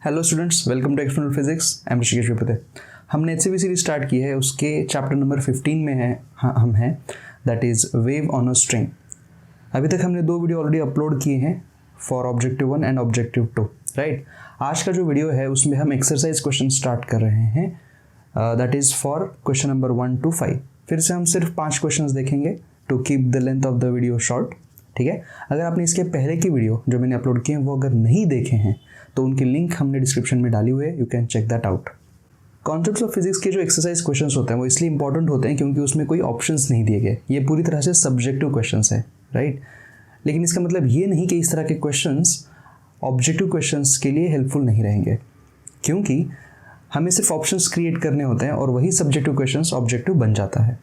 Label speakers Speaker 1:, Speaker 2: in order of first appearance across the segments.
Speaker 1: Hello students, welcome to external physics. I am Rishikesh Vipte. हमने HCV series start की है, उसके चैप्टर नंबर 15 में है हम हैं, that is wave on a string. अभी तक हमने 2 वीडियो ऑलरेडी अपलोड किए हैं for objective 1 and objective 2, right. आज का जो वीडियो है उसमें हम एक्सरसाइज क्वेश्चन स्टार्ट कर रहे हैं, that is for question number 1 to 5। फिर से हम सिर्फ 5 क्वेश्चन देखेंगे to keep the length of the video short, ठीक है। अगर आपने इसके पहले की वीडियो जो मैंने अपलोड किए हैं वो अगर नहीं देखे हैं तो उनकी लिंक हमने डिस्क्रिप्शन में डाली हुई है, you can check that out. Concepts of physics के जो एक्सरसाइज क्वेश्चंस होते हैं वो इसलिए इंपॉर्टेंट होते हैं क्योंकि उसमें कोई ऑप्शंस नहीं दिए गए। ये पूरी तरह से सब्जेक्टिव क्वेश्चंस है, राइट। लेकिन इसका मतलब ये नहीं कि इस तरह के क्वेश्चंस ऑब्जेक्टिव क्वेश्चंस के लिए हेल्पफुल नहीं रहेंगे, क्योंकि हमें सिर्फ ऑप्शंस क्रिएट करने होते हैं और वही सब्जेक्टिव क्वेश्चंस ऑब्जेक्टिव बन जाता है।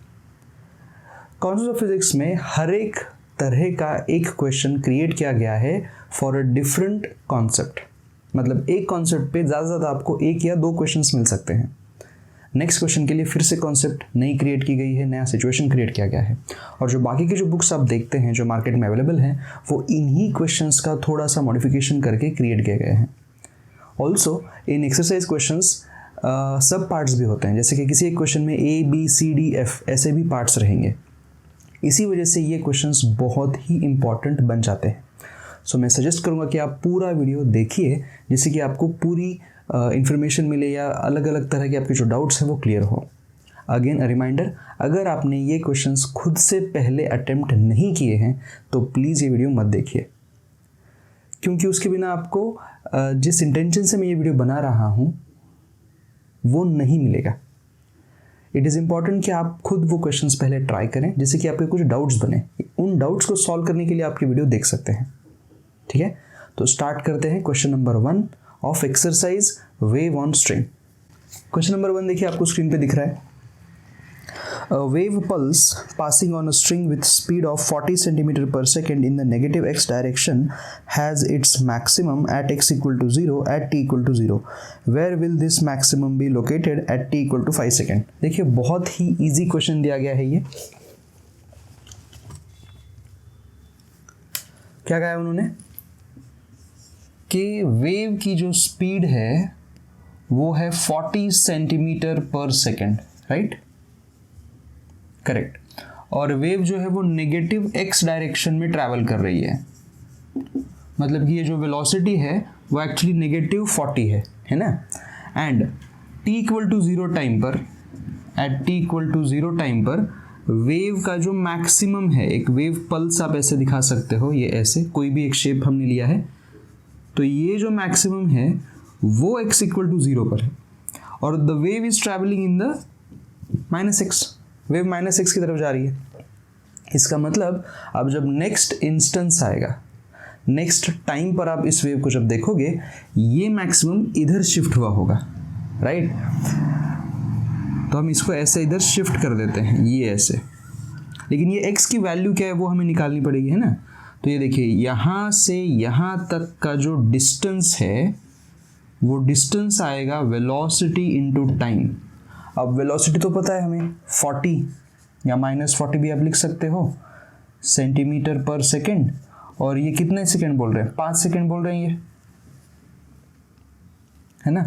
Speaker 1: कॉन्सेप्ट्स ऑफ फिजिक्स में हर एक तरह का एक क्वेश्चन क्रिएट किया गया है फॉर अ डिफरेंट कॉन्सेप्ट। मतलब एक कॉन्सेप्ट पे ज़्यादा से ज़्यादा आपको 1 या 2 क्वेश्चंस मिल सकते हैं। नेक्स्ट क्वेश्चन के लिए फिर से कॉन्सेप्ट नई क्रिएट की गई है, नया सिचुएशन क्रिएट किया गया है। और जो बाकी की जो बुक्स आप देखते हैं जो मार्केट में अवेलेबल हैं वो इन्हीं क्वेश्चंस का थोड़ा सा मॉडिफिकेशन करके क्रिएट किए गए हैं। ऑल्सो इन एक्सरसाइज क्वेश्चंस सब पार्ट्स भी होते हैं, जैसे कि किसी एक क्वेश्चन में A, B, C, D, F ऐसे भी पार्ट्स रहेंगे। इसी वजह से ये क्वेश्चंस बहुत ही इंपॉर्टेंट बन जाते हैं। सो मैं सजेस्ट करूंगा कि आप पूरा वीडियो देखिए, जिससे कि आपको पूरी इन्फॉर्मेशन मिले या अलग अलग तरह के आपके जो डाउट्स हैं वो क्लियर हो। अगेन अ रिमाइंडर, अगर आपने ये क्वेश्चंस खुद से पहले अटेम्प्ट नहीं किए हैं तो प्लीज़ ये वीडियो मत देखिए, क्योंकि उसके बिना आपको जिस इंटेंशन से मैं ये वीडियो बना रहा हूँ वो नहीं मिलेगा। इट इज़ इम्पॉर्टेंट कि आप खुद वो क्वेश्चंस पहले ट्राई करें, जिससे कि आपके कुछ डाउट्स बने। उन डाउट्स को सॉल्व करने के लिए आप ये वीडियो देख सकते हैं, ठीक है। तो स्टार्ट करते हैं question number 1 of exercise wave on string. Question number 1 देखिए, आपको स्क्रीन पे दिख रहा है। A wave pulse passing on a string with speed of 40 centimeter per second in the negative x direction has its maximum at x equal to 0 at t equal to 0. Where will this maximum be located at t equal to 5 second? देखिए बहुत ही easy question दिया गया है। ये क्या कहा है उन्होंने कि वेव की जो स्पीड है वो है 40 सेंटीमीटर पर सेकेंड, राइट, करेक्ट। और वेव जो है वो नेगेटिव x डायरेक्शन में ट्रैवल कर रही है। मतलब कि ये जो वेलोसिटी है वो एक्चुअली नेगेटिव 40 है ना। And t equal to 0 time पर, at t equal to 0 time पर वेव का जो मैक्सिमम है, एक वेव पल्स आप ऐसे दिखा सकते हो, ये ऐसे कोई भी एक शेप हमने लिया है, तो ये जो मैक्सिमम है वो x इक्वल टू 0 पर है और the wave is travelling in the -x। Wave -x की तरफ जा रही है। इसका मतलब अब जब नेक्स्ट इंस्टेंस आएगा, नेक्स्ट टाइम पर आप इस वेव को जब देखोगे, ये मैक्सिमम इधर शिफ्ट हुआ होगा, राइट। तो हम इसको ऐसे इधर शिफ्ट कर देते हैं, ये ऐसे। लेकिन ये x की वैल्यू क्या है वो हमें निकालनी पड़ेगी, है ना। तो ये देखिए यहाँ से यहाँ तक का जो डिस्टेंस है वो डिस्टेंस आएगा वेलोसिटी इनटू टाइम। अब वेलोसिटी तो पता है हमें 40 या -40 भी आप लिख सकते हो, सेंटीमीटर पर सेकेंड। और ये कितने सेकेंड बोल रहे हैं? 5 सेकेंड बोल रहे हैं, ये है ना।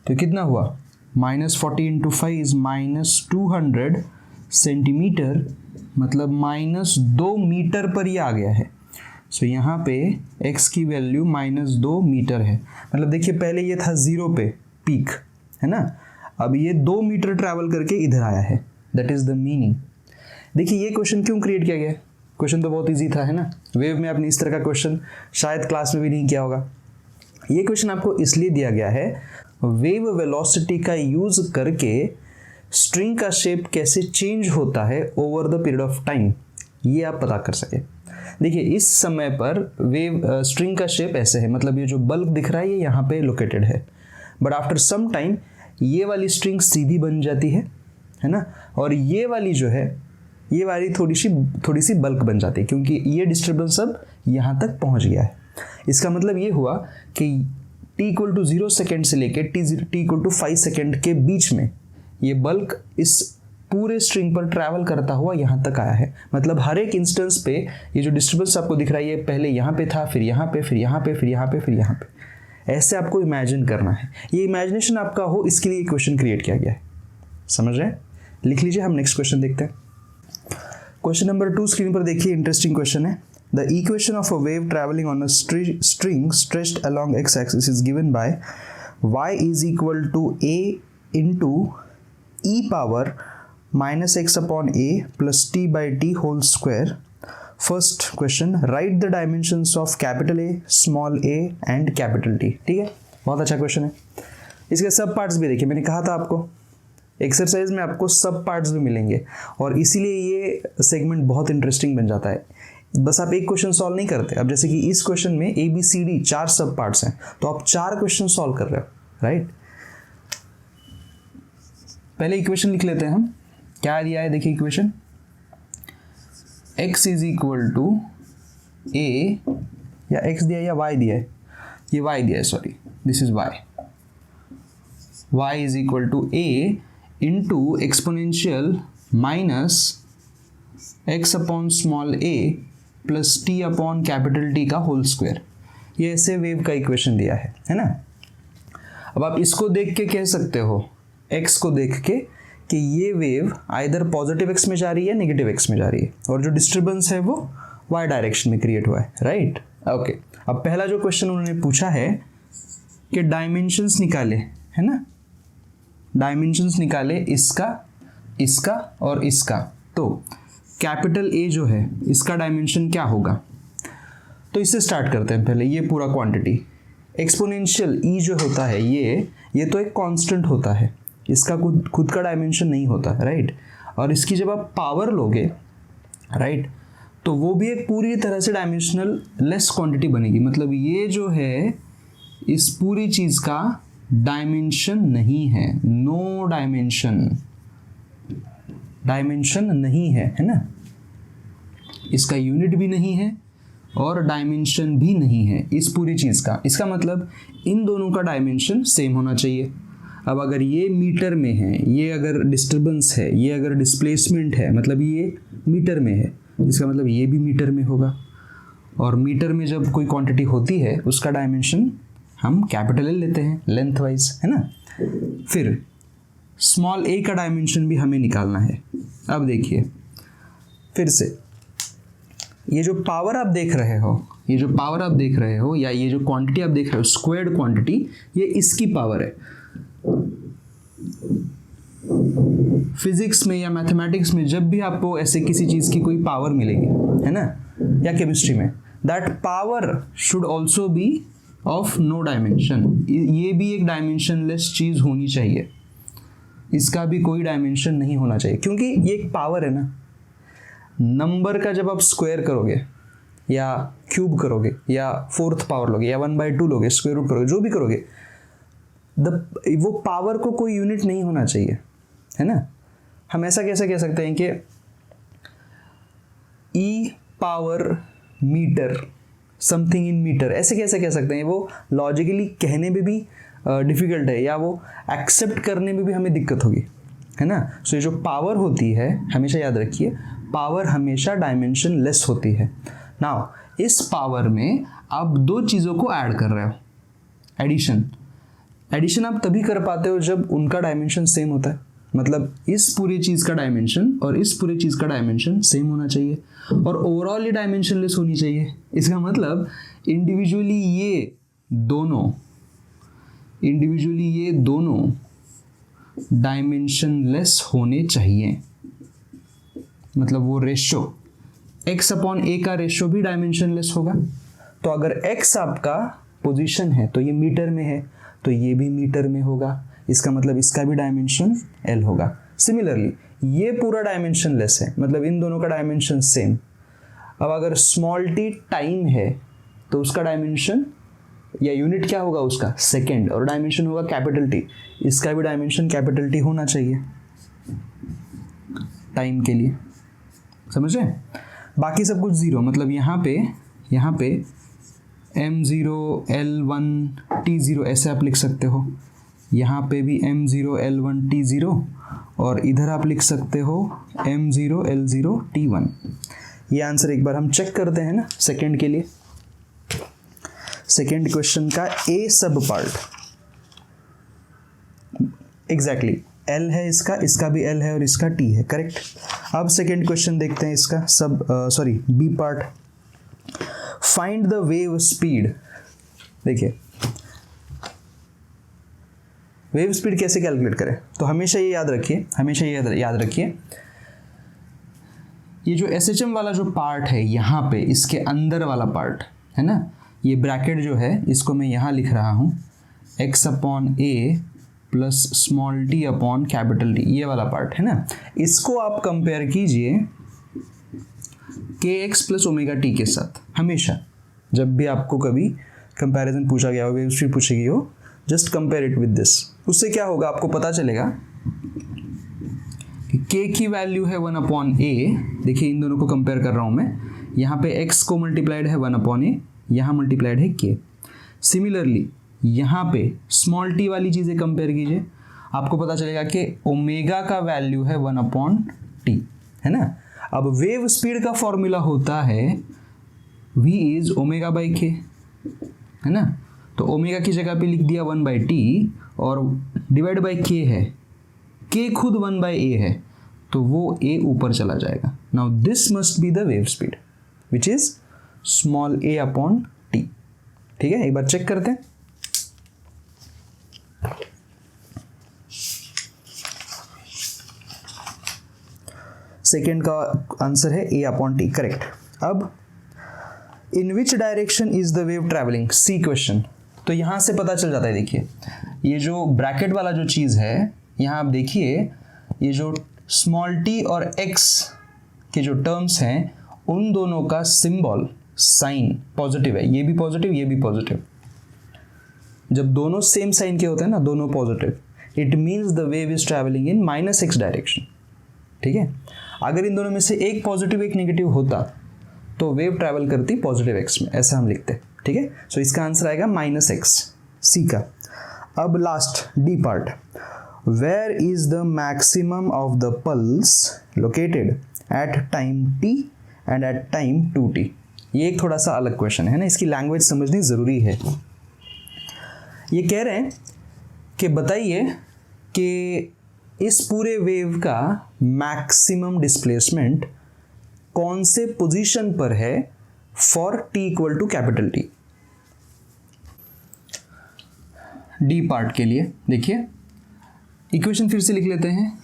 Speaker 1: तो कितना हुआ? -40 इंटू 5 इज -200 सेंटीमीटर, मतलब -2 मीटर पर ये आ गया है। सो यहाँ पे x की वैल्यू -2 मीटर है। मतलब देखिए पहले ये था 0 पे पीक, है ना। अब ये 2 मीटर ट्रैवल करके इधर आया है, दैट इज द मीनिंग। देखिए ये क्वेश्चन क्यों क्रिएट किया गया? क्वेश्चन तो बहुत इजी था, है ना। वेव में आपने इस तरह का क्वेश्चन शायद क्लास में भी नहीं किया होगा। ये क्वेश्चन आपको इसलिए दिया गया है, वेव वेलोसिटी का यूज करके स्ट्रिंग का शेप कैसे चेंज होता है over the period of time, ये आप पता कर सके। देखिए इस समय पर वेव स्ट्रिंग का शेप ऐसे है, मतलब ये जो बल्ब दिख रहा है ये यहाँ पे लोकेटेड है, बट आफ्टर सम टाइम ये वाली स्ट्रिंग सीधी बन जाती है ना। और ये वाली जो है, ये वाली थोड़ी सी बल्क बन जाती है, क्योंकि ये डिस्टर्बेंस अब यहाँ तक पहुँच गया है। इसका मतलब ये हुआ कि t इक्वल टू 0 सेकेंड से लेके t इक्वल टू 5 सेकेंड के बीच में ये बल्क इस पूरे स्ट्रिंग पर ट्रैवल करता हुआ यहाँ तक आया है। मतलब हर एक इंस्टेंस पे ये जो डिस्टर्बेंस आपको दिख रहा है, ये पहले यहाँ पे था, फिर यहाँ पे, फिर यहाँ पे, फिर यहाँ पे, फिर यहाँ पे। ऐसे आपको इमेजिन करना है, ये इमेजिनेशन आपका हो इसके लिए क्वेश्चन क्रिएट किया गया है। समझ रहे हैं? लिख लीजिए, हम नेक्स्ट क्वेश्चन देखते हैं। क्वेश्चन नंबर 2 स्क्रीन पर देखिए, इंटरेस्टिंग क्वेश्चन है। The equation of a wave travelling on a string stretched along x axis is given by y is equal to a into e power minus x upon a plus t by t whole square. First question, write the dimensions of capital A, small a and capital T. ठीक है, बहुत अच्छा question है। इसके सब parts भी देखिए, मैंने कहा था आपको एक्सरसाइज में आपको सब पार्ट्स भी मिलेंगे और इसीलिए ये सेगमेंट बहुत इंटरेस्टिंग बन जाता है। बस आप एक क्वेश्चन सॉल्व नहीं करते, अब जैसे कि इस क्वेश्चन में ए बी सी डी 4 सब पार्ट्स हैं, तो आप 4 क्वेश्चन सॉल्व कर रहे हो, राइट। पहले इक्वेशन लिख लेते हैं हम, क्या दिया है देखिए equation, x is equal to a, या x दिया है या y दिया है, ये y दिया है, sorry this is y is equal to a into exponential minus x upon small a plus t upon capital T का होल स्क्वायर। ये ऐसे वेव का इक्वेशन दिया है ना। अब आप इसको देख के कह सकते हो, x को देख के, कि ये वेव आइदर पॉजिटिव x में जा रही है नेगेटिव x में जा रही है, और जो डिस्टर्बेंस है वो y डायरेक्शन में क्रिएट हुआ है, राइट। ओके, अब पहला जो क्वेश्चन उन्होंने पूछा है कि डायमेंशंस निकाले, है ना, डायमेंशंस निकाले इसका, इसका और इसका। तो कैपिटल A जो है इसका डायमेंशन क्या होगा, तो इससे स्टार्ट करते हैं। पहले ये पूरा क्वांटिटी एक्सपोनेंशियल E जो होता है ये तो एक कांस्टेंट होता है, इसका खुद का डायमेंशन नहीं होता, राइट। और इसकी जब आप पावर लोगे, राइट, तो वो भी एक पूरी तरह से डायमेंशनल लेस क्वांटिटी बनेगी। मतलब ये जो है इस पूरी चीज़ का डायमेंशन नहीं है, नो डायमेंशन, डायमेंशन नहीं है ना, इसका यूनिट भी नहीं है और डायमेंशन भी नहीं है इस पूरी चीज़ का। इसका मतलब इन दोनों का डायमेंशन सेम होना चाहिए। अब अगर ये मीटर में है, ये अगर डिस्टर्बेंस है, ये अगर डिस्प्लेसमेंट है, मतलब ये मीटर में है, इसका मतलब ये भी मीटर में होगा। और मीटर में जब कोई क्वांटिटी होती है उसका डायमेंशन हम कैपिटल L लेते हैं लेंथ वाइज, है ना। फिर स्मॉल a का डायमेंशन भी हमें निकालना है। अब देखिए फिर से, ये जो पावर आप देख रहे हो, ये जो पावर आप देख रहे हो, या ये जो क्वांटिटी आप देख रहे हो स्क्वायर्ड क्वांटिटी, ये इसकी पावर है। फिजिक्स में या मैथमेटिक्स में जब भी आपको ऐसे किसी चीज़ की कोई पावर मिलेगी, है ना, या केमिस्ट्री में, that power should also be of no dimension. ये भी एक डायमेंशनलेस चीज़ होनी चाहिए, इसका भी कोई डायमेंशन नहीं होना चाहिए, क्योंकि ये एक पावर है ना। नंबर का जब आप स्क्वायर करोगे या क्यूब करोगे या फोर्थ पावर लोगे या 1/2 लोगे, स्क्वायर रूट करोगे, जो भी करोगे, वो पावर को कोई यूनिट नहीं होना चाहिए, है ना। हम ऐसा कैसे कह सकते हैं कि e power meter something in meter, ऐसे कैसे कह सकते हैं? वो लॉजिकली कहने में भी डिफ़िकल्ट है, या वो एक्सेप्ट करने में भी हमें दिक्कत होगी, है ना। सो ये जो पावर होती है, हमेशा याद रखिए, पावर हमेशा डायमेंशन लेस होती है। नाउ इस पावर में आप दो चीज़ों को ऐड कर रहे हो, एडिशन। एडिशन आप तभी कर पाते हो जब उनका डायमेंशन सेम होता है। मतलब इस पूरी चीज़ का डायमेंशन और इस पूरी चीज़ का डायमेंशन सेम होना चाहिए, और ओवरऑल ये डायमेंशनलेस होनी चाहिए। इसका मतलब इंडिविजुअली ये दोनों डायमेंशनलेस होने चाहिए। मतलब वो रेशो x अपॉन a का रेशो भी डायमेंशनलेस होगा। तो अगर x आपका पोजीशन है तो ये मीटर में है, तो ये भी मीटर में होगा, इसका मतलब इसका भी डायमेंशन L होगा। सिमिलरली ये पूरा डायमेंशनलेस है, मतलब इन दोनों का डायमेंशन सेम। अब अगर स्मॉल t टाइम है तो उसका डायमेंशन या यूनिट क्या होगा उसका, सेकेंड, और डायमेंशन होगा कैपिटल T। इसका भी डायमेंशन कैपिटल T होना चाहिए टाइम के लिए, समझ रहे हैं। बाकी सब कुछ जीरो, मतलब यहाँ पे m0 L1 T0 ऐसे आप लिख सकते हो, यहाँ पे भी m0 L1 T0, और इधर आप लिख सकते हो m0 L0 T1। ये आंसर एक बार हम चेक करते हैं ना सेकंड के लिए। सेकेंड क्वेश्चन का ए सब पार्ट, एग्जैक्टली एल है इसका, इसका भी एल है और इसका टी है, करेक्ट। अब सेकेंड क्वेश्चन देखते हैं इसका B part. Find the wave speed. देखिए वेव स्पीड कैसे कैलकुलेट करें, तो हमेशा ये याद रखिए, ये जो SHM वाला जो पार्ट है यहाँ पे, इसके अंदर वाला पार्ट है ना, ये ब्रैकेट जो है इसको मैं यहाँ लिख रहा हूँ x/a plus small t upon capital T, ये वाला पार्ट है ना। इसको आप कंपेयर कीजिए kx प्लस ओमेगा टी के साथ। हमेशा जब भी आपको कभी कंपैरिजन पूछा गया हो, वेव स्पीड पूछी गई हो, just compare it with this. उससे क्या होगा, आपको पता चलेगा कि k की वैल्यू है 1/a। देखिए इन दोनों को कंपेयर कर रहा हूँ मैं, यहाँ पे x को मल्टीप्लाइड है 1/a, यहाँ मल्टीप्लाइड है k। सिमिलरली यहाँ पे स्मॉल t वाली चीज़ें कंपेयर कीजिए, आपको पता चलेगा कि ओमेगा का वैल्यू है 1/t, है ना। अब वेव स्पीड का फॉर्मूला होता है v is omega by k, है ना। तो ओमेगा की जगह पे लिख दिया 1/t और डिवाइड बाई k है, k खुद 1/a है, तो वो a ऊपर चला जाएगा। Now this must be the wave speed which is small a upon t। ठीक है, एक बार चेक करते हैं। सेकेंड का आंसर है a अपॉन टी, करेक्ट। अब in which direction is the wave travelling, C question. तो यहां से पता चल जाता है, देखिए ये जो ब्रैकेट वाला जो चीज है, यहां आप देखिए ये जो स्मॉल t और x के जो टर्म्स हैं, उन दोनों का सिंबल साइन पॉजिटिव है, ये भी पॉजिटिव, ये भी पॉजिटिव। जब दोनों सेम साइन के होते हैं ना, दोनों positive, it means the wave is travelling in -x direction. ठीक है, अगर इन दोनों में से एक पॉजिटिव एक नेगेटिव होता तो वेव ट्रैवल करती पॉजिटिव x में, ऐसा हम लिखते हैं। ठीक है, सो इसका आंसर आएगा -x, सी का। अब last D part, where is the maximum of the pulse located at time t and at time 2t। ये एक थोड़ा सा अलग क्वेश्चन है ना, इसकी लैंग्वेज समझनी ज़रूरी है। ये कह रहे हैं कि बताइए कि इस पूरे वेव का मैक्सिमम डिस्प्लेसमेंट कौन से पोजीशन पर है for t equal to capital T। D part के लिए देखिए इक्वेशन फिर से लिख लेते हैं,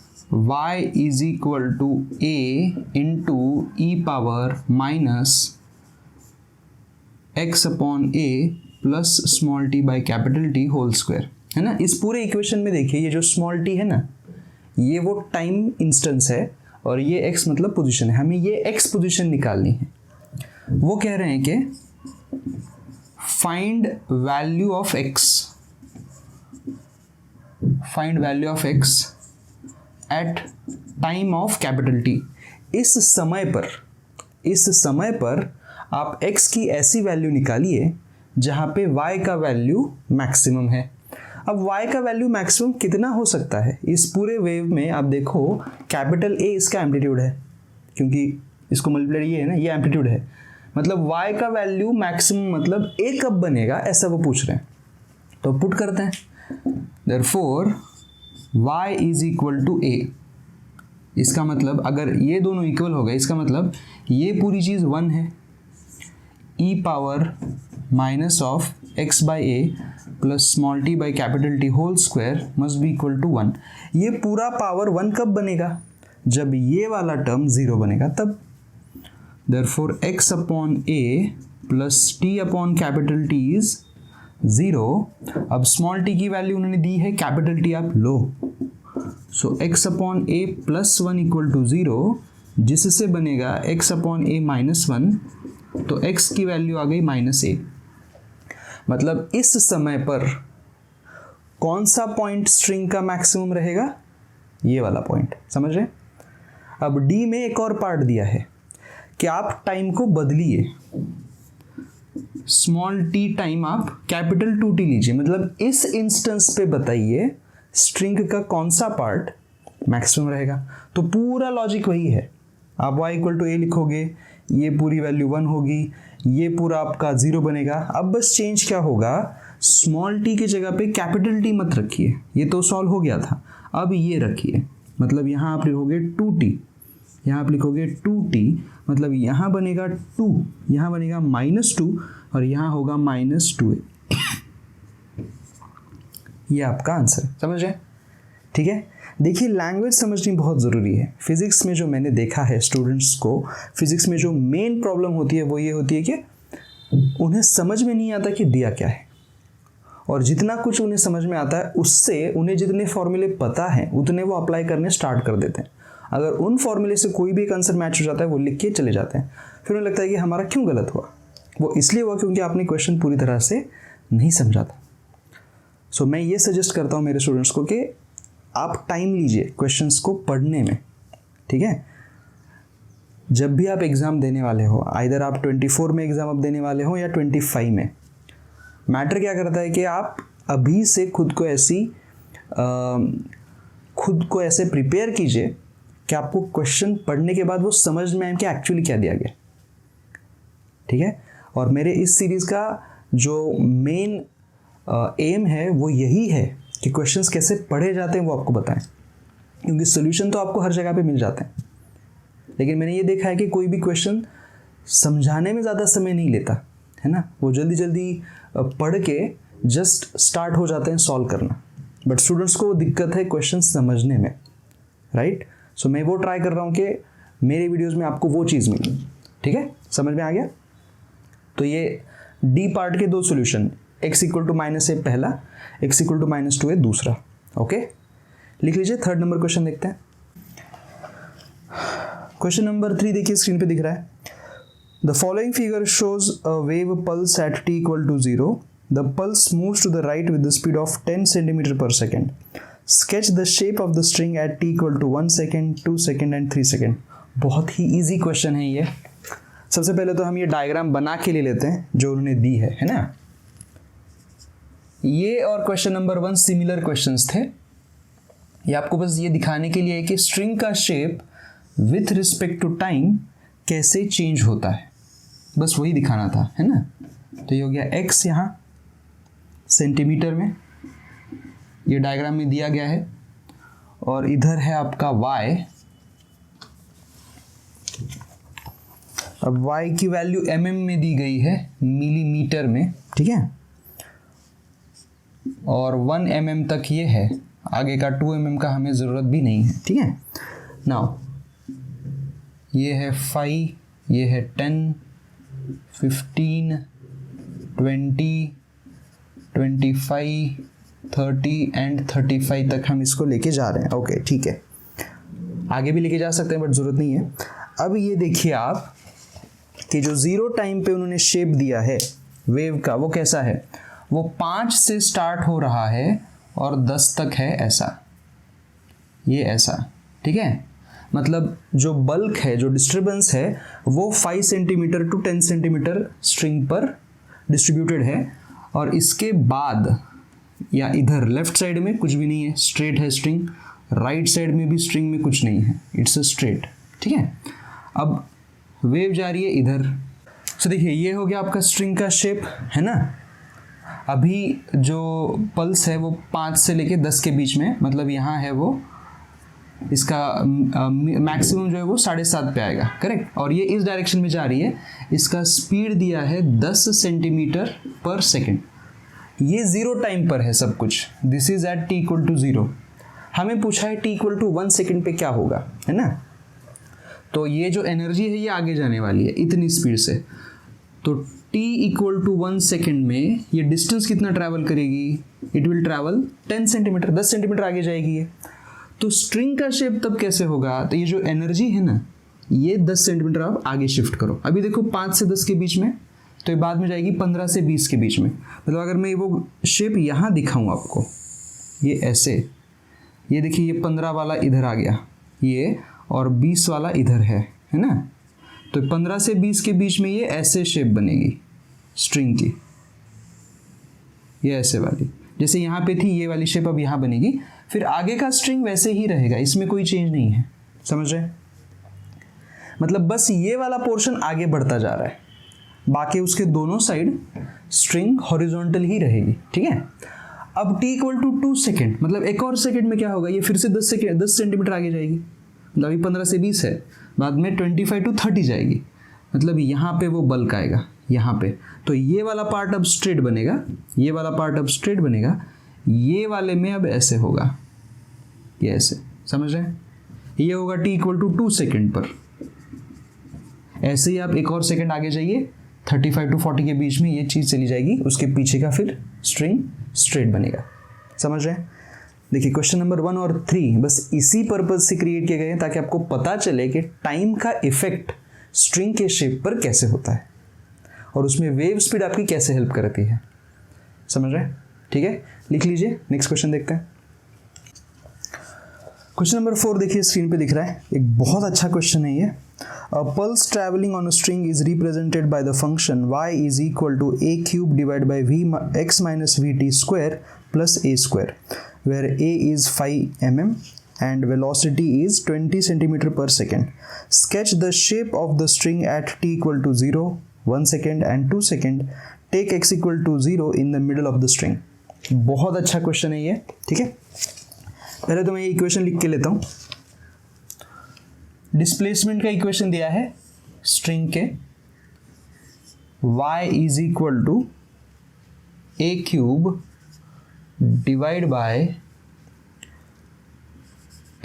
Speaker 1: y is equal to a into e power minus x upon a plus small t by capital T whole square, है ना। इस पूरे इक्वेशन में देखिए ये जो स्मॉल t है ना, ये वो टाइम इंस्टेंस है और ये x मतलब पोजीशन है, हमें ये x पोजीशन निकालनी है। वो कह रहे हैं कि find value of x, find value of x at time of capital T। इस समय पर आप x की ऐसी वैल्यू निकालिए जहां पे y का वैल्यू मैक्सिमम है। अब y का वैल्यू मैक्सिमम कितना हो सकता है इस पूरे वेव में, आप देखो कैपिटल A इसका एम्पलीट्यूड है, क्योंकि इसको मल्टीप्लाई ये है ना, ये एम्पलीट्यूड है, मतलब y का वैल्यू मैक्सिमम मतलब a कब बनेगा, ऐसा वो पूछ रहे हैं। तो पुट करते हैं, therefore y is equal to a। इसका मतलब अगर ये दोनों इक्वल हो गए, इसका मतलब ये पूरी चीज़ 1 है, e power minus of x by a plus small t by capital T whole square must be equal to 1। ये पूरा पावर 1 कब बनेगा, जब ये वाला टर्म 0 बनेगा तब। Therefore x upon a plus t upon capital T is 0। अब स्मॉल t की वैल्यू उन्होंने दी है, कैपिटल T आप लो, so x upon a plus 1 equal to 0, जिससे बनेगा x अपॉन a माइनस 1, तो x की वैल्यू आ गई -a। मतलब इस समय पर कौन सा पॉइंट स्ट्रिंग का मैक्सिमम रहेगा, ये वाला पॉइंट, समझ रहे। अब डी में एक और पार्ट दिया है कि आप टाइम को बदलिए, स्मॉल t टाइम आप कैपिटल 2t लीजिए, मतलब इस इंस्टेंस पे बताइए स्ट्रिंग का कौन सा पार्ट मैक्सिमम रहेगा। तो पूरा लॉजिक वही है, आप y इक्वल टू a लिखोगे, ये पूरी वैल्यू 1 होगी, ये पूरा आपका 0 बनेगा। अब बस चेंज क्या होगा, स्मॉल टी की जगह पे कैपिटल टी मत रखिए, ये तो सॉल्व हो गया था। अब ये रखिए, मतलब यहाँ आप लिखोगे 2t, यहाँ आप लिखोगे 2t, मतलब यहाँ बनेगा 2, यहाँ बनेगा -2 और यहाँ होगा -2a। ये आपका आंसर, समझ रहे हैं? ठीक है, देखिए लैंग्वेज समझनी बहुत ज़रूरी है। फिजिक्स में जो मैंने देखा है स्टूडेंट्स को, फिजिक्स में जो मेन प्रॉब्लम होती है वो ये होती है कि उन्हें समझ में नहीं आता कि दिया क्या है, और जितना कुछ उन्हें समझ में आता है उससे उन्हें जितने फॉर्मूले पता हैं उतने वो अप्लाई करने स्टार्ट कर देते हैं। अगर उन फॉर्मूले से कोई भी एक आंसर मैच हो जाता है वो लिख के चले जाते हैं, फिर उन्हें लगता है कि हमारा क्यों गलत हुआ। वो इसलिए हुआ क्योंकि आपने क्वेश्चन पूरी तरह से नहीं समझा था। सो मैं ये सजेस्ट करता हूँ मेरे स्टूडेंट्स को कि आप टाइम लीजिए क्वेश्चंस को पढ़ने में, ठीक है। जब भी आप एग्ज़ाम देने वाले हो, आइदर आप 24 में एग्ज़ाम अब देने वाले हो या 25 में, मैटर क्या करता है कि आप अभी से खुद को ऐसे प्रिपेयर कीजिए कि आपको क्वेश्चन पढ़ने के बाद वो समझ में आए कि एक्चुअली क्या दिया गया, ठीक है। और मेरे इस सीरीज़ का जो मेन एम है वो यही है कि क्वेश्चंस कैसे पढ़े जाते हैं वो आपको बताएं, क्योंकि सोल्यूशन तो आपको हर जगह पे मिल जाते हैं, लेकिन मैंने ये देखा है कि कोई भी क्वेश्चन समझाने में ज़्यादा समय नहीं लेता है ना, वो जल्दी जल्दी पढ़ के जस्ट स्टार्ट हो जाते हैं सॉल्व करना, बट स्टूडेंट्स को वो दिक्कत है क्वेश्चन समझने में, राइट। सो मैं वो ट्राई कर रहा हूँ कि मेरे वीडियोज़ में आपको वो चीज़ मिले, ठीक है, समझ में आ गया। तो ये डी पार्ट के दो सोल्यूशन, x = -a पहला, x = -2a दूसरा, ओके। लिख लीजिए। थर्ड नंबर क्वेश्चन देखते हैं। क्वेश्चन नंबर 3 देखिए स्क्रीन पे दिख रहा है। The following figure shows a wave pulse at t = 0. The pulse moves to the right with the speed of 10 cm/s. Sketch the shape of the string at t = 1 second, 2 second and 3 second. बहुत ही easy question है ये। सबसे पहले तो हम ये diagram बना के ले लेते हैं जो उन्होंने दी है ना। ये और क्वेश्चन नंबर 1 सिमिलर क्वेश्चंस थे। ये आपको बस ये दिखाने के लिए है कि स्ट्रिंग का shape with respect to time कैसे चेंज होता है, बस वही दिखाना था, है ना। तो ये हो गया x यहाँ सेंटीमीटर में, ये डायग्राम में दिया गया है, और इधर है आपका y। अब y की वैल्यू mm में दी गई है, मिलीमीटर में, ठीक है, और 1 mm तक ये है, आगे का 2 mm का हमें ज़रूरत भी नहीं है, ठीक है। नाउ ये है 5, ये है 10, 15, 20, 25, 30 एंड 35 तक हम इसको लेके जा रहे हैं, ओके, ठीक है। आगे भी लेके जा सकते हैं बट ज़रूरत नहीं है। अब ये देखिए आप कि जो 0 टाइम पे उन्होंने शेप दिया है वेव का, वो कैसा है, वो 5 से स्टार्ट हो रहा है और 10 तक है ऐसा, ये ऐसा, ठीक है। मतलब जो बल्क है, जो डिस्टर्बेंस है, वो 5 सेंटीमीटर टू 10 सेंटीमीटर स्ट्रिंग पर डिस्ट्रीब्यूटेड है, और इसके बाद या इधर लेफ्ट साइड में कुछ भी नहीं है, स्ट्रेट है स्ट्रिंग, राइट साइड में भी स्ट्रिंग में कुछ नहीं है, इट्स अ स्ट्रेट, ठीक है। अब वेव जा रही है इधर। सो देखिए ये हो गया आपका स्ट्रिंग का शेप, है ना। अभी जो पल्स है वो 5 से लेके 10 के बीच में, मतलब यहाँ है वो, इसका मैक्सिमम जो है वो 7.5 पे आएगा, करेक्ट। और ये इस डायरेक्शन में जा रही है, इसका स्पीड दिया है 10 cm/s। ये 0 टाइम पर है सब कुछ, दिस इज एट t = 0। हमें पूछा है t = 1 सेकेंड पे क्या होगा, है ना। तो ये जो एनर्जी है ये आगे जाने वाली है इतनी स्पीड से, तो t = 1 सेकेंड में ये डिस्टेंस कितना ट्रैवल करेगी, it will travel 10 centimetre, 10 centimetre आगे जाएगी ये। तो स्ट्रिंग का शेप तब कैसे होगा, तो ये जो एनर्जी है ना, ये 10 सेंटीमीटर आप आगे शिफ्ट करो। अभी देखो 5 से 10 के बीच में, तो ये बाद में जाएगी 15 से 20 के बीच में। मतलब अगर मैं वो शेप यहाँ दिखाऊँ आपको, ये ऐसे, ये देखिए ये 15 वाला इधर आ गया ये, और 20 वाला इधर है ना। तो 15 से 20 के बीच में ये ऐसे शेप बनेगी स्ट्रिंग की, ये ऐसे वाली, जैसे यहाँ पे थी ये वाली शेप अब यहाँ बनेगी। फिर आगे का स्ट्रिंग वैसे ही रहेगा, इसमें कोई चेंज नहीं है, समझ रहे हैं। मतलब बस ये वाला पोर्शन आगे बढ़ता जा रहा है, बाकी उसके दोनों साइड स्ट्रिंग हॉरिजॉन्टल ही रहेगी, ठीक है। अब t इक्वल टू 2 सेकेंड, मतलब एक और सेकेंड में क्या होगा, ये फिर से 10 सेंटीमीटर आगे जाएगी, मतलब अभी 15 से 20 है, बाद में 25 to 30 जाएगी, मतलब यहाँ पे वो बल्क आएगा यहाँ पे। तो ये वाला पार्ट अब स्ट्रेट बनेगा, ये वाला पार्ट अब स्ट्रेट बनेगा, ये वाले में अब ऐसे होगा, ये ऐसे, समझ रहे हैं। ये होगा t इक्वल टू 2 सेकेंड पर। ऐसे ही आप एक और सेकेंड आगे जाइए, 35 to 40 के बीच में ये चीज़ चली जाएगी, उसके पीछे का फिर स्ट्रिंग स्ट्रेट बनेगा, समझ रहे हैं। देखिए क्वेश्चन नंबर 1 और 3 बस इसी पर्पज से क्रिएट किए गए हैं ताकि आपको पता चले कि टाइम का इफेक्ट स्ट्रिंग के शेप पर कैसे होता है और उसमें वेव स्पीड आपकी कैसे हेल्प करती है, समझ रहे हैं। ठीक है, लिख लीजिए, नेक्स्ट क्वेश्चन देखते हैं। क्वेश्चन नंबर 4 देखिए स्क्रीन पे दिख रहा है, एक बहुत अच्छा क्वेश्चन है ये। A pulse traveling on a string is represented by the function y is equal to a cube divided by x minus vt square plus a square, where a is 5 mm and velocity is 20 centimeter per second. Sketch the shape of the string at t equal to 0, 1 second and 2 second. Take x equal to 0 in the middle of the string. बहुत अच्छा question है ये, ठीक है। पहले तो मैं ये इक्वेशन लिख के लेता हूँ। डिस्प्लेसमेंट का इक्वेशन दिया है स्ट्रिंग के, y is equal to a cube divide by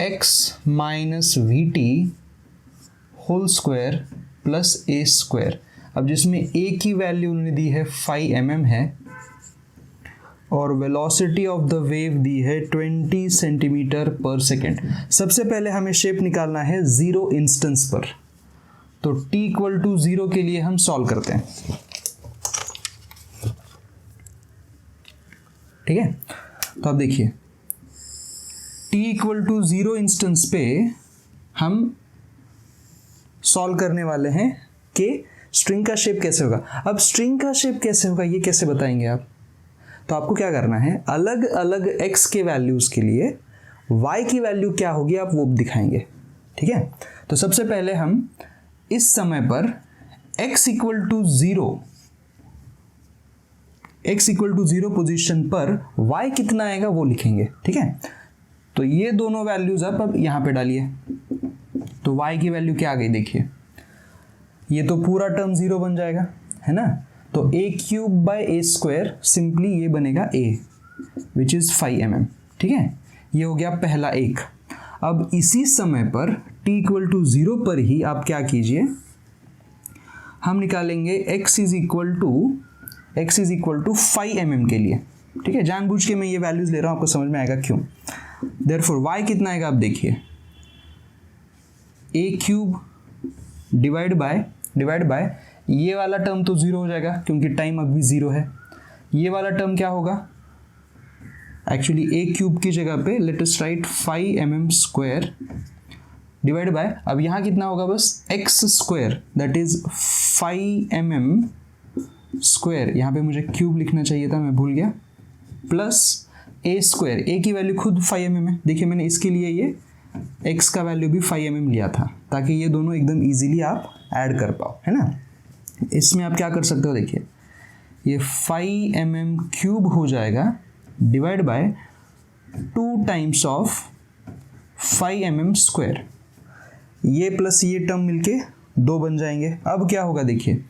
Speaker 1: x minus v T whole square plus a square. अब जिसमें a की वैल्यू उन्होंने दी है 5 mm है और वेलोसिटी ऑफ द वेव दी है 20 सेंटीमीटर पर सेकेंड। सबसे पहले हमें शेप निकालना है 0 इंस्टेंस पर, तो t इक्वल टू 0 के लिए हम सॉल्व करते हैं, ठीक है। तो अब देखिए t इक्वल टू 0 इंस्टेंस पे हम सॉल्व करने वाले हैं कि स्ट्रिंग का शेप कैसे होगा। अब स्ट्रिंग का शेप कैसे होगा ये कैसे बताएंगे आप, तो आपको क्या करना है, अलग अलग x के वैल्यूज के लिए y की वैल्यू क्या होगी आप वो दिखाएंगे, ठीक है। तो सबसे पहले हम इस समय पर x इक्वल टू 0 पोजीशन पर y कितना आएगा वो लिखेंगे, ठीक है। तो ये दोनों वैल्यूज आप अब यहां पे डालिए, तो y की वैल्यू क्या आ गई देखिए, ये तो पूरा टर्म 0 बन जाएगा, है ना। तो a cube by A square simply ये बनेगा a विच इज 5 mm, ठीक है। ये हो गया पहला एक। अब इसी समय पर t इक्वल टू 0 पर ही आप क्या कीजिए, हम निकालेंगे x is equal to 5 mm के लिए, ठीक है। जानबूझ के मैं ये वैल्यूज ले रहा हूं, आपको समझ में आएगा क्यों। देयरफॉर y कितना आएगा आप देखिए, a क्यूब डिवाइड बाय ये वाला टर्म तो 0 हो जाएगा क्योंकि टाइम अभी 0 है। ये वाला टर्म क्या होगा, एक्चुअली a क्यूब की जगह पे let us right 5 mm square divide by, अब यहाँ कितना होगा बस x square that is 5 mm square, यहाँ पे मुझे क्यूब लिखना चाहिए था मैं भूल गया, प्लस a स्क्वायर, a की वैल्यू खुद 5 mm है। देखिए मैंने इसके लिए ये x का वैल्यू भी 5 mm लिया था ताकि ये दोनों एकदम इजीली आप ऐड कर पाओ, है ना। इसमें आप क्या कर सकते हो देखिए, ये 5 mm क्यूब हो जाएगा divide by 2 times of 5 mm square, ये प्लस ये टर्म मिलके 2 बन जाएंगे। अब क्या होगा देखिए,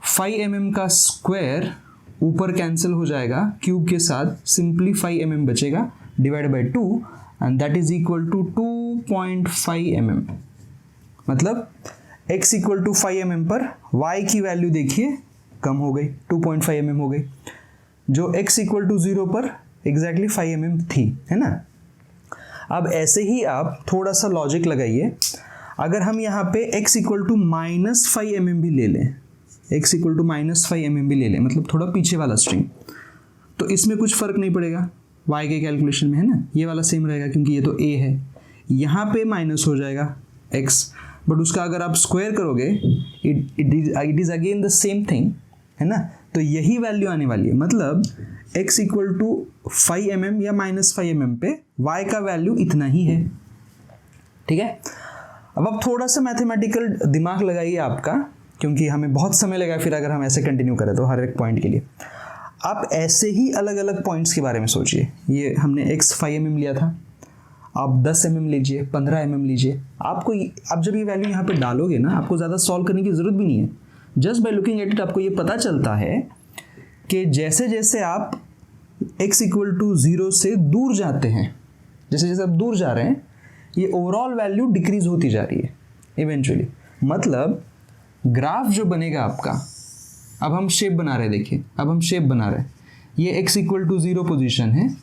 Speaker 1: 5 mm का स्क्वायर ऊपर कैंसिल हो जाएगा क्यूब के साथ, सिंपली 5 mm बचेगा divide by 2 and that is equal to 2.5 mm। मतलब x इक्वल टू 5 mm पर y की वैल्यू देखिए कम हो गई, 2.5 mm हो गई, जो x इक्वल टू 0 पर एग्जैक्टली 5 mm थी, है ना। अब ऐसे ही आप थोड़ा सा लॉजिक लगाइए, अगर हम यहाँ पे x इक्वल टू -5 mm भी ले लें, x इक्वल टू -5 mm भी ले लें, मतलब थोड़ा पीछे वाला स्ट्रिंग, तो इसमें कुछ फर्क नहीं पड़ेगा y के कैलकुलेशन में, है ना। ये वाला सेम रहेगा क्योंकि ये तो a है, यहाँ पे माइनस हो जाएगा x, बट उसका अगर आप स्क्वायर करोगे it is again the same thing, है ना। तो यही वैल्यू आने वाली है, मतलब x इक्वल टू 5 mm या -5 mm पे y का वैल्यू इतना ही है, ठीक है। अब आप थोड़ा सा मैथमेटिकल दिमाग लगाइए आपका क्योंकि हमें बहुत समय लगा फिर अगर हम ऐसे कंटिन्यू करें तो हर एक पॉइंट के लिए। आप ऐसे ही अलग अलग पॉइंट्स के बारे में सोचिए। ये हमने x 5 mm लिया था, आप 10 mm लीजिए, 15 mm लीजिए। आपको आप जब ये वैल्यू यहाँ पे डालोगे ना, आपको ज़्यादा सॉल्व करने की ज़रूरत भी नहीं है। Just by looking at it आपको ये पता चलता है कि जैसे जैसे आप x इक्वल टू 0 से दूर जाते हैं, जैसे जैसे आप दूर जा रहे हैं, ये ओवरऑल वैल्यू डिक्रीज होती जा रही है इवेंचुअली। मतलब ग्राफ जो बनेगा आपका, अब हम शेप बना रहे हैं, देखिए अब हम शेप बना रहे हैं। ये x इक्वल टू 0 पोजिशन है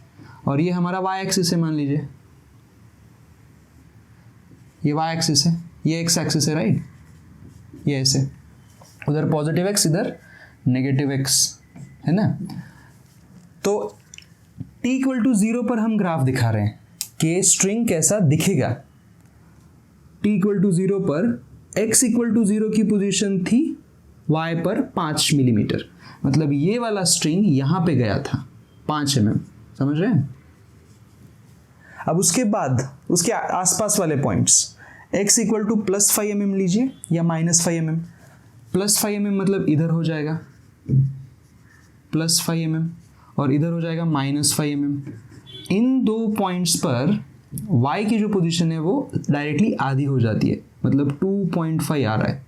Speaker 1: और ये हमारा y एक्सिस है, मान लीजिए ये y एक्सिस है, ये x एक्सिस है, राइट। ये ऐसे, उधर पॉजिटिव x, इधर नेगेटिव x है ना। तो t इक्वल टू 0 पर हम ग्राफ दिखा रहे हैं कि स्ट्रिंग कैसा दिखेगा। t इक्वल टू 0 पर x इक्वल टू 0 की पोजीशन थी y पर 5 मिलीमीटर, मतलब ये वाला स्ट्रिंग यहां पे गया था 5 mm, समझ रहे हैं। अब उसके बाद उसके आसपास वाले points, x equal two plus 5 mm लीजिए या माइनस 5 mm। प्लस 5 mm मतलब इधर हो जाएगा प्लस 5 mm और इधर हो जाएगा माइनस 5 mm। इन दो पॉइंट्स पर y की जो पोजीशन है वो डायरेक्टली आधी हो जाती है, मतलब 2.5 आ रहा है,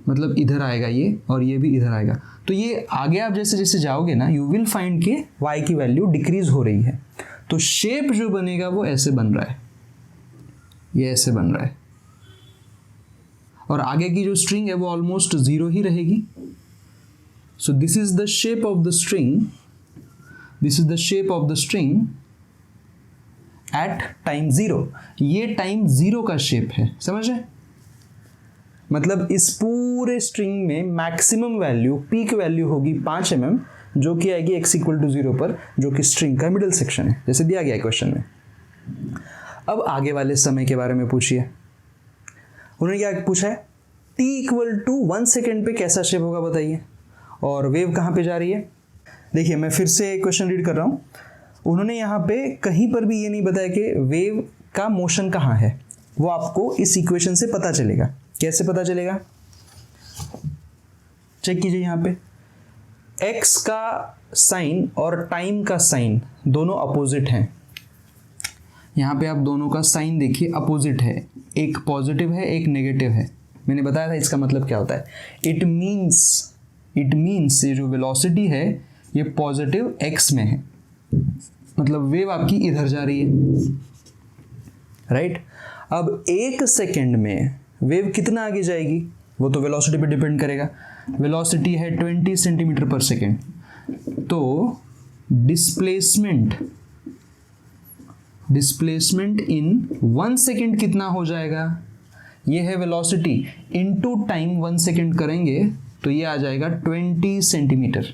Speaker 1: मतलब इधर आएगा ये और ये भी इधर आएगा। तो ये आगे आप जैसे जैसे जाओगे ना, यू विल फाइंड के y की वैल्यू डिक्रीज हो रही है। तो शेप जो बनेगा वो ऐसे बन रहा है, ये ऐसे बन रहा है, और आगे की जो स्ट्रिंग है वो ऑलमोस्ट 0 ही रहेगी। So this is the shape of the string, this is the shape of the string at time 0। ये टाइम 0 का शेप है, समझ रहे? मतलब इस पूरे स्ट्रिंग में मैक्सिमम वैल्यू, पीक वैल्यू होगी 5 mm, जो कि आएगी x इक्वल टू 0 पर, जो कि स्ट्रिंग का मिडिल सेक्शन है, जैसे दिया गया है क्वेश्चन में। अब आगे वाले समय के बारे में पूछिए। उन्होंने क्या पूछा है, t इक्वल टू 1 सेकेंड पे कैसा शेप होगा बताइए, और वेव कहाँ पे जा रही है। देखिए मैं फिर से क्वेश्चन रीड कर रहा हूँ। उन्होंने यहाँ पे कहीं पर भी ये नहीं बताया कि वेव का मोशन कहाँ है, वो आपको इस इक्वेशन से पता चलेगा। कैसे पता चलेगा, चेक कीजिए यहाँ पे x का साइन और टाइम का साइन दोनों अपोजिट हैं। यहाँ पे आप दोनों का साइन देखिए अपोजिट है, एक पॉजिटिव है एक नेगेटिव है। मैंने बताया था इसका मतलब क्या होता है। इट मीन्स ये जो वेलोसिटी है ये पॉजिटिव x में है, मतलब वेव आपकी इधर जा रही है, राइट। अब 1 सेकेंड में वेव कितना आगे जाएगी वो तो वेलोसिटी पे डिपेंड करेगा। वेलोसिटी है 20 सेंटीमीटर पर सेकेंड, तो डिस्प्लेसमेंट इन 1 सेकेंड कितना हो जाएगा, ये है वेलोसिटी इनटू टाइम 1 सेकेंड करेंगे तो ये आ जाएगा 20 सेंटीमीटर।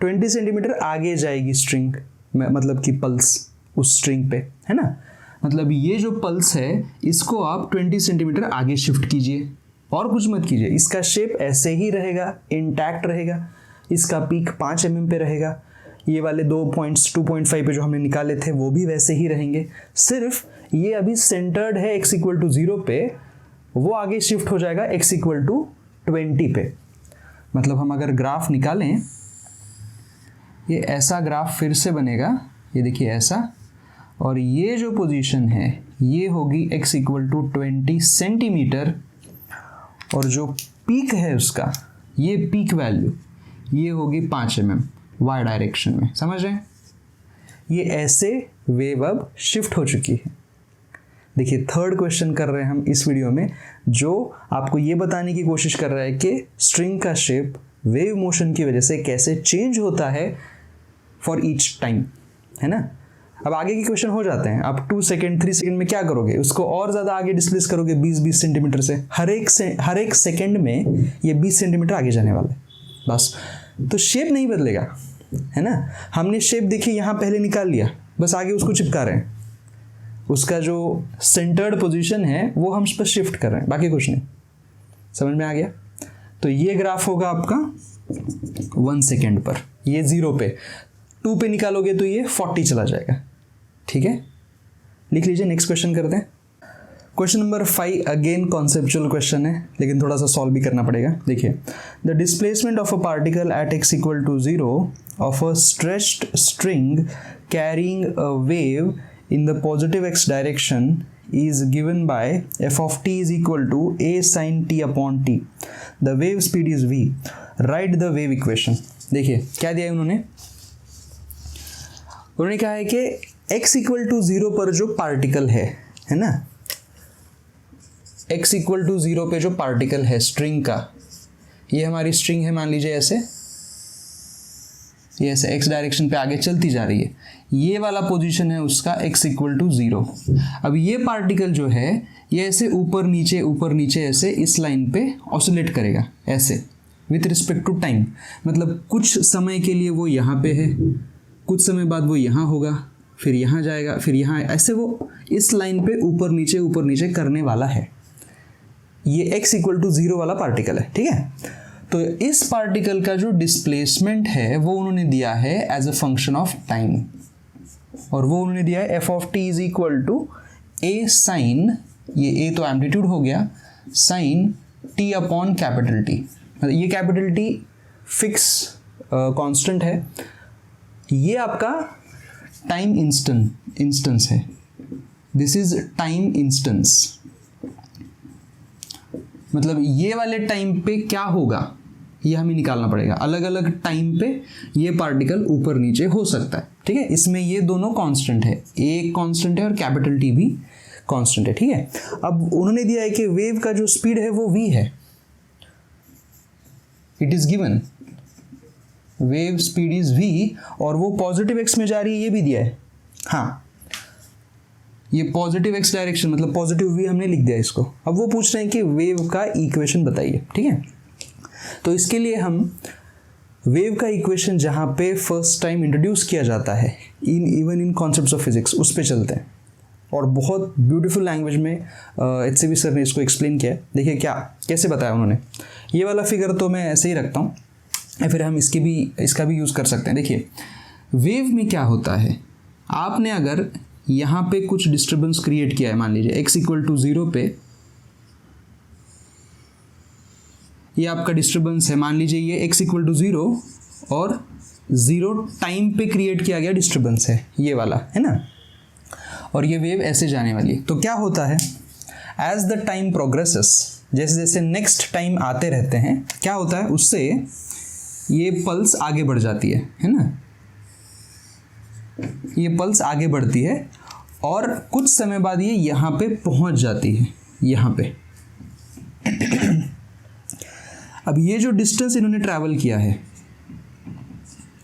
Speaker 1: 20 सेंटीमीटर आगे जाएगी स्ट्रिंग, मतलब कि पल्स उस स्ट्रिंग पे, है ना। मतलब ये जो पल्स है इसको आप 20 सेंटीमीटर आगे शिफ्ट कीजिए और कुछ मत कीजिए। इसका शेप ऐसे ही रहेगा, इंटैक्ट रहेगा, इसका पीक 5 mm पे रहेगा, ये वाले 2 पॉइंट्स 2.5 पे जो हमने निकाले थे वो भी वैसे ही रहेंगे। सिर्फ ये अभी सेंटर्ड है x इक्वल टू 0 पे, वो आगे शिफ्ट हो जाएगा x इक्वल टू 20 पे। मतलब हम अगर ग्राफ निकालें, ये ऐसा ग्राफ फिर से बनेगा, ये देखिए ऐसा, और ये जो पोजीशन है ये होगी x इक्वल टू 20 सेंटीमीटर, और जो पीक है उसका, ये पीक वैल्यू ये होगी 5 mm y डायरेक्शन में, समझ रहे हैं। ये ऐसे वेव अब शिफ्ट हो चुकी है। देखिए थर्ड क्वेश्चन कर रहे हैं हम इस वीडियो में, जो आपको ये बताने की कोशिश कर रहा है कि स्ट्रिंग का शेप वेव मोशन की वजह से कैसे चेंज होता है फॉर ईच टाइम, है ना। अब आगे के क्वेश्चन हो जाते हैं। आप 2 सेकेंड 3 सेकेंड में क्या करोगे, उसको और ज़्यादा आगे डिस्प्लेस करोगे 20 सेंटीमीटर से। हर एक सेकेंड में ये 20 सेंटीमीटर आगे जाने वाला है बस। तो शेप नहीं बदलेगा, है ना। हमने शेप देखिए यहाँ पहले निकाल लिया, बस आगे उसको चिपका रहे हैं। उसका जो सेंटर्ड पोजीशन है वो हम उस पर शिफ्ट कर रहे हैं, बाकी कुछ नहीं। समझ में आ गया। तो ये ग्राफ होगा आपका 1 सेकेंड पर, ये 0 पे, 2 पे निकालोगे तो ये 40 चला जाएगा। ठीक है, लिख लीजिए। नेक्स्ट क्वेश्चन करते हैं। Question number 5 again conceptual question है, लेकिन थोड़ा सा सॉल्व भी करना पड़ेगा। देखिए, the displacement of a particle at x equal to 0 of a stretched string carrying a wave in the positive x direction is given by f of t is equal to a sin t upon t. The wave speed is v. Write the wave equation. देखिए क्या दिया है उन्होंने कहा है कि x equal to 0 पर जो पार्टिकल है ना, x इक्वल टू 0 पे जो पार्टिकल है स्ट्रिंग का, ये हमारी स्ट्रिंग है, मान लीजिए ऐसे, ये ऐसे x डायरेक्शन पे आगे चलती जा रही है, ये वाला पोजीशन है उसका x इक्वल टू 0। अब ये पार्टिकल जो है ये ऐसे ऊपर नीचे ऐसे इस लाइन पे ऑसिलेट करेगा ऐसे विथ रिस्पेक्ट टू टाइम, मतलब कुछ समय के लिए वो यहाँ पे है, कुछ समय बाद वो यहाँ होगा, फिर यहाँ जाएगा, फिर यहाँ, ऐसे वो इस लाइन पे ऊपर नीचे करने वाला है। ये x इक्वल टू 0 वाला पार्टिकल है, ठीक है। तो इस पार्टिकल का जो डिस्प्लेसमेंट है वो उन्होंने दिया है as a function of time, और वो उन्होंने दिया है f of t is equal to a sine, ये a तो एम्पलीट्यूड हो गया, sine t upon capital T। मतलब ये कैपिटल T फिक्स कांस्टेंट है, ये आपका टाइम इंस्टेंस है, दिस इज टाइम इंस्टेंस। मतलब ये वाले टाइम पे क्या होगा ये हमें निकालना पड़ेगा, अलग अलग टाइम पे ये पार्टिकल ऊपर नीचे हो सकता है, ठीक है। इसमें ये दोनों कांस्टेंट है, ए कांस्टेंट है और कैपिटल टी भी कांस्टेंट है, ठीक है। अब उन्होंने दिया है कि वेव का जो स्पीड है वो v है, it is given wave speed is v, और वो पॉजिटिव x में जा रही है, ये भी दिया है। हाँ, ये पॉजिटिव x डायरेक्शन मतलब पॉजिटिव v हमने लिख दिया इसको। अब वो पूछ रहे हैं कि वेव का इक्वेशन बताइए, ठीक है। तो इसके लिए हम वेव का इक्वेशन जहाँ पे फर्स्ट टाइम इंट्रोड्यूस किया जाता है even in concepts of physics, उस पे चलते हैं, और बहुत ब्यूटीफुल लैंग्वेज में HCV सर ने इसको एक्सप्लेन किया है। देखिए कैसे बताया उन्होंने। ये वाला फिगर तो मैं ऐसे ही रखता हूँ, या फिर हम इसका भी यूज़ कर सकते हैं। देखिए वेव में क्या होता है, आपने अगर यहाँ पे कुछ डिस्टर्बेंस क्रिएट किया है, मान लीजिए x इक्वल टू 0 पे ये आपका डिस्टर्बेंस है, मान लीजिए ये x इक्वल टू 0 और 0 टाइम पे क्रिएट किया गया डिस्टर्बेंस है, ये वाला है ना, और ये वेव ऐसे जाने वाली है। तो क्या होता है, एज द टाइम प्रोग्रेसेस, जैसे जैसे नेक्स्ट टाइम आते रहते हैं, क्या होता है उससे ये पल्स आगे बढ़ जाती है ना, ये पल्स आगे बढ़ती है और कुछ समय बाद ये यहाँ पे पहुँच जाती है, यहाँ पे। अब ये जो डिस्टेंस इन्होंने ट्रैवल किया है,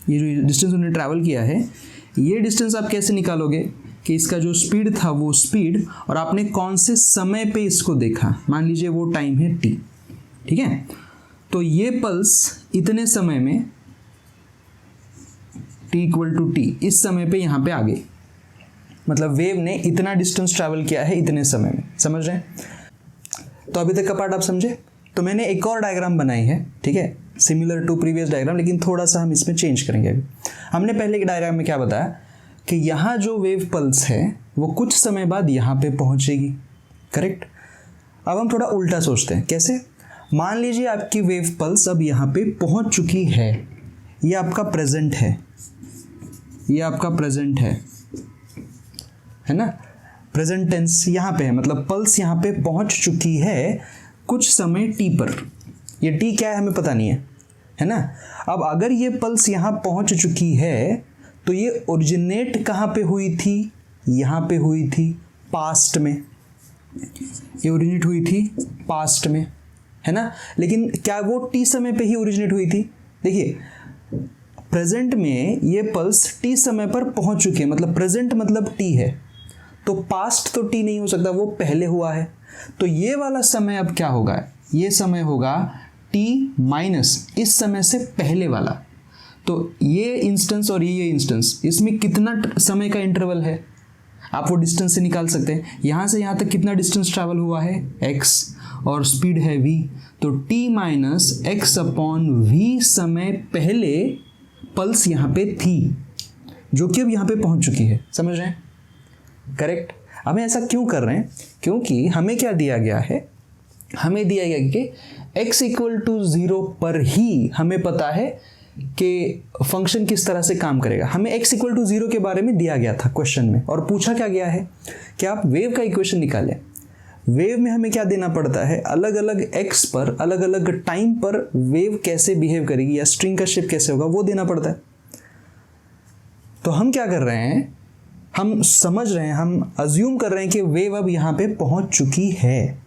Speaker 1: ये डिस्टेंस आप कैसे निकालोगे कि इसका जो स्पीड था वो स्पीड, और आपने कौन से समय पे इसको देखा, मान लीजिए वो टाइम है t, ठीक है। तो ये पल्स इतने समय में t इक्वल टू t, इस समय पे यहाँ पे आ गई, मतलब वेव ने इतना डिस्टेंस ट्रैवल किया है इतने समय में, समझ रहे हैं। तो अभी तक का पार्ट आप समझे। तो मैंने एक और डायग्राम बनाई है, ठीक है, सिमिलर टू प्रीवियस डायग्राम, लेकिन थोड़ा सा हम इसमें चेंज करेंगे। अभी हमने पहले के डायग्राम में क्या बताया कि यहाँ जो वेव पल्स है वो कुछ समय बाद यहाँ पे पहुँचेगी, करेक्ट। अब हम थोड़ा उल्टा सोचते हैं, कैसे। मान लीजिए आपकी वेव पल्स अब यहाँ पे पहुँच चुकी है, ये आपका प्रेजेंट है, ये आपका प्रेजेंट है ना, प्रेजेंट टेंस यहाँ पे है, मतलब पल्स यहाँ पे पहुँच चुकी है कुछ समय t पर। ये t क्या है हमें पता नहीं है ना। अब अगर ये पल्स यहाँ पहुँच चुकी है तो ये ओरिजिनेट कहाँ पे हुई थी, यहाँ पे हुई थी पास्ट में, ये ओरिजिनेट हुई थी पास्ट में, है ना। लेकिन क्या वो t समय पे ही ओरिजिनेट हुई थी। देखिए प्रेजेंट में ये पल्स t समय पर पहुँच चुकी है, मतलब प्रेजेंट मतलब t है, तो पास्ट तो t नहीं हो सकता, वो पहले हुआ है। तो ये वाला समय अब क्या होगा, ये समय होगा t माइनस इस समय से पहले वाला। तो ये इंस्टेंस और ये इंस्टेंस, इसमें कितना समय का इंटरवल है आप वो डिस्टेंस से निकाल सकते हैं। यहाँ से यहाँ तक कितना डिस्टेंस ट्रैवल हुआ है x, और स्पीड है v, तो t minus x upon v समय पहले पल्स यहाँ पे थी, जो कि अब यहाँ पे पहुँच चुकी है, समझ रहे हैं, करेक्ट। हमें ऐसा क्यों कर रहे हैं? क्योंकि हमें क्या दिया गया है, हमें दिया गया कि x इक्वल टू 0 पर ही हमें पता है कि फंक्शन किस तरह से काम करेगा। हमें x इक्वल टू 0 के बारे में दिया गया था क्वेश्चन में, और पूछा क्या गया है कि आप वेव का इक्वेशन निकालें। वेव में हमें क्या देना पड़ता है, अलग अलग x पर अलग अलग टाइम पर वेव कैसे बिहेव करेगी या स्ट्रिंग का शेप कैसे होगा वो देना पड़ता है। तो हम क्या कर रहे हैं, हम समझ रहे हैं, हम अज्यूम कर रहे हैं कि वेव अब यहाँ पे पहुंच चुकी है,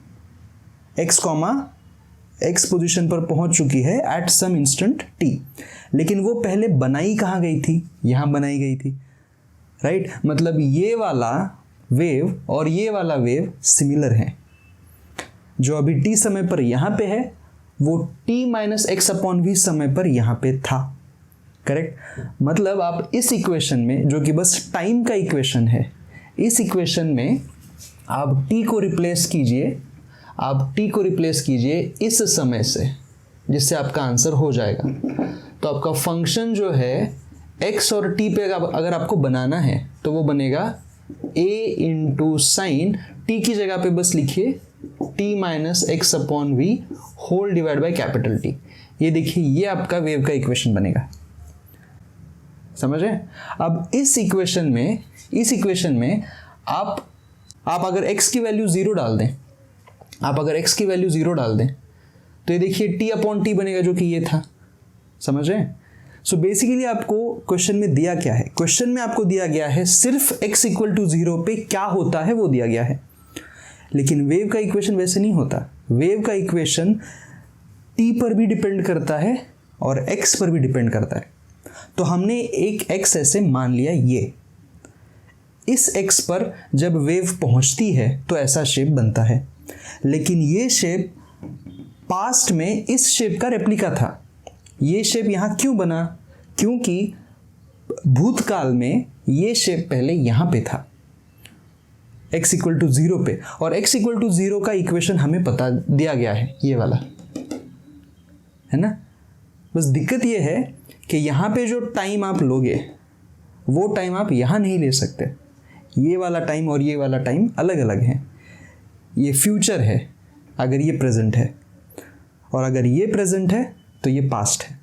Speaker 1: x पोजीशन पर पहुंच चुकी है एट सम इंस्टेंट t। लेकिन वो पहले बनाई कहाँ गई थी, यहाँ बनाई गई थी, राइट। मतलब ये वाला वेव और ये वाला वेव सिमिलर है। जो अभी t समय पर यहाँ पे है वो t minus x upon v समय पर यहाँ पे था, करेक्ट। मतलब आप इस इक्वेशन में, जो कि बस टाइम का इक्वेशन है, इस इक्वेशन में आप t को रिप्लेस कीजिए, आप t को रिप्लेस कीजिए इस समय से, जिससे आपका आंसर हो जाएगा। तो आपका फंक्शन जो है x और t पे अगर आपको बनाना है तो वो बनेगा a इंटू साइन t की जगह पे बस लिखिए t minus x upon v whole divide by capital T। ये देखिए, ये आपका वेव का इक्वेशन बनेगा, समझ रहे हैं। अब इस इक्वेशन में आप अगर x की वैल्यू 0 डाल दें, आप अगर x की वैल्यू 0 डाल दें तो ये देखिए t अपॉन टी बनेगा, जो कि ये था, समझ रहे हैं। सो बेसिकली आपको क्वेश्चन में दिया क्या है, क्वेश्चन में आपको दिया गया है सिर्फ x इक्वल टू 0 पे क्या होता है वो दिया गया है। लेकिन वेव का इक्वेशन वैसे नहीं होता। वेव का इक्वेशन t पर भी डिपेंड करता है और x पर भी डिपेंड करता है। तो हमने एक x ऐसे मान लिया, ये इस x पर जब वेव पहुंचती है तो ऐसा शेप बनता है। लेकिन ये शेप पास्ट में इस शेप का रेप्लिका था। ये शेप यहाँ क्यों बना? क्योंकि भूतकाल में ये शेप पहले यहाँ पे था, x इक्वल टू 0 पे, और x इक्वल टू 0 का इक्वेशन हमें पता दिया गया है, ये वाला है ना। बस दिक्कत ये है कि यहाँ पे जो टाइम आप लोगे वो टाइम आप यहाँ नहीं ले सकते। ये वाला टाइम और ये वाला टाइम अलग अलग है। ये फ्यूचर है अगर ये प्रेजेंट है, और अगर ये प्रेजेंट है तो ये पास्ट है,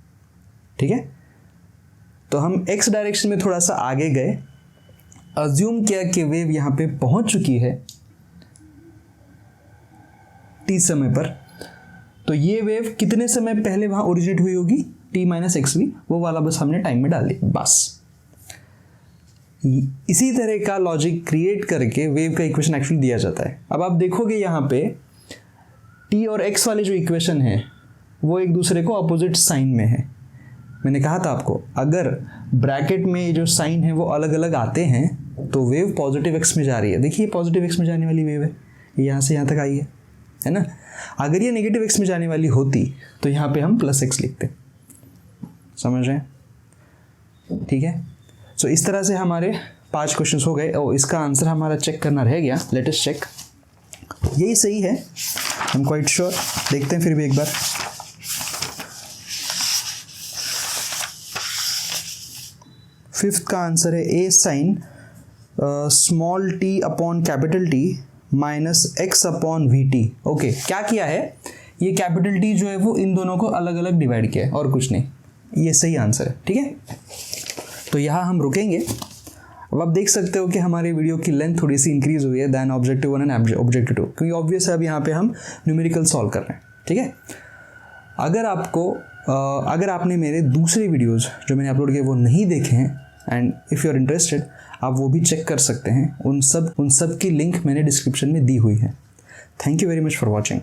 Speaker 1: ठीक है। तो हम x डायरेक्शन में थोड़ा सा आगे गए, अज्यूम किया कि वेव यहाँ पे पहुंच चुकी है t समय पर। तो ये वेव कितने समय पहले वहां ओरिजिनेट हुई होगी, t माइनस एक्स वी, वो वाला बस हमने टाइम में डाल दिया, बस। इसी तरह का लॉजिक क्रिएट करके वेव का इक्वेशन एक्चुअली दिया जाता है। अब आप देखोगे यहाँ पे t और x वाले जो इक्वेशन है वो एक दूसरे को अपोजिट साइन में है। मैंने कहा था आपको, अगर ब्रैकेट में जो साइन है वो अलग अलग आते हैं तो वेव पॉजिटिव x में जा रही है। देखिए पॉजिटिव x में जाने वाली वेव है, ये यहाँ से यहाँ तक आई है ना। अगर ये नेगेटिव x में जाने वाली होती तो यहाँ पे हम प्लस x लिखते, समझ रहे हैं, ठीक है। सो इस तरह से हमारे 5 क्वेश्चंस हो गए और इसका आंसर हमारा चेक करना रह गया। लेट अस चेक, यही सही है, आई एम क्वाइट श्योर। देखते हैं फिर भी एक बार। फिफ्थ का आंसर है a sine small t upon capital T minus x upon v T. Okay, क्या किया है, ये कैपिटल T जो है वो इन दोनों को अलग अलग डिवाइड किया है और कुछ नहीं। ये सही आंसर है, ठीक है। तो यहाँ हम रुकेंगे। अब आप देख सकते हो कि हमारी वीडियो की लेंथ थोड़ी सी इंक्रीज हुई है दैन ऑब्जेक्टिव 1 एंड ऑब्जेक्टिव 2, क्योंकि ऑब्वियस है अब यहाँ पे हम न्यूमेरिकल सॉल्व कर रहे हैं, ठीक है। अगर आपने मेरे दूसरे वीडियोज़ जो मैंने अपलोड किए वो नहीं देखे हैं and if you are interested, आप वो भी चेक कर सकते हैं। उन सब की लिंक मैंने डिस्क्रिप्शन में दी हुई है। Thank you very much for watching.